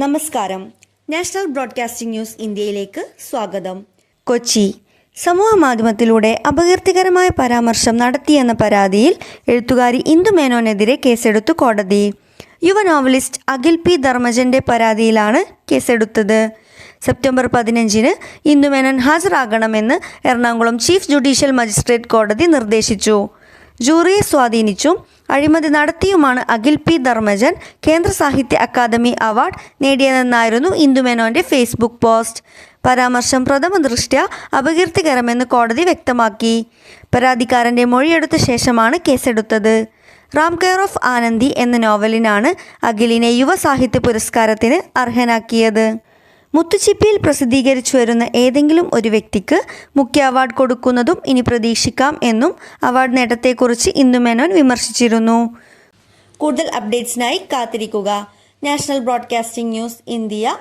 നമസ്കാരം. National broadcasting news ഇന്ത്യയിലേക്ക് സ്വാഗതം. കൊച്ചി. സമൂഹ മാധ്യമത്തിലൂടെ അപകീർത്തികരമായ പരാമർശം നടത്തിയെന്ന പരാതിയിൽ എഴുത്തുകാരി ഇന്ദു മേനോനെതിരെ കേസെടുത്തു കോടതി. യുവ നോവലിസ്റ്റ് അഖിൽ പി ധർമ്മജന്റെ പരാതിയിലാണ് കേസെടുത്തത്. സെപ്റ്റംബർ 15 ഇന്ദു മേനോൻ ഹാജരാകണമെന്ന് എറണാകുളം ചീഫ് ജുഡീഷ്യൽ മജിസ്ട്രേറ്റ് കോടതി നിർദ്ദേശിച്ചു. ജൂറിയെ സ്വാധീനിച്ചും അഴിമതി നടത്തിയുമാണ് അഖിൽ പി ധർമ്മജൻ കേന്ദ്ര സാഹിത്യ അക്കാദമി അവാർഡ് നേടിയതെന്നായിരുന്നു ഇന്ദു മേനോന്റെ ഫേസ്ബുക്ക് പോസ്റ്റ്. പരാമർശം പ്രഥമ ദൃഷ്ട്യാ അപകീർത്തികരമെന്ന് കോടതി വ്യക്തമാക്കി. പരാതിക്കാരൻ്റെ മൊഴിയെടുത്ത ശേഷമാണ് കേസെടുത്തത്. റാം കെയർ ഓഫ് ആനന്ദി എന്ന നോവലിനാണ് അഖിലിനെ യുവ സാഹിത്യ പുരസ്കാരത്തിന് അർഹനാക്കിയത്. മുത്തുച്ചിപ്പിയിൽ പ്രസിദ്ധീകരിച്ചു വരുന്ന ഏതെങ്കിലും ഒരു വ്യക്തിക്ക് മുഖ്യ അവാർഡ് കൊടുക്കുന്നതും ഇനി പ്രതീക്ഷിക്കാം എന്നും അവാർഡ് നേട്ടത്തെക്കുറിച്ച് ഇന്ദു മേനോൻ വിമർശിച്ചിരുന്നു. കൂടുതൽ അപ്ഡേറ്റ്സിനായി കാത്തിരിക്കുക. National broadcasting news India.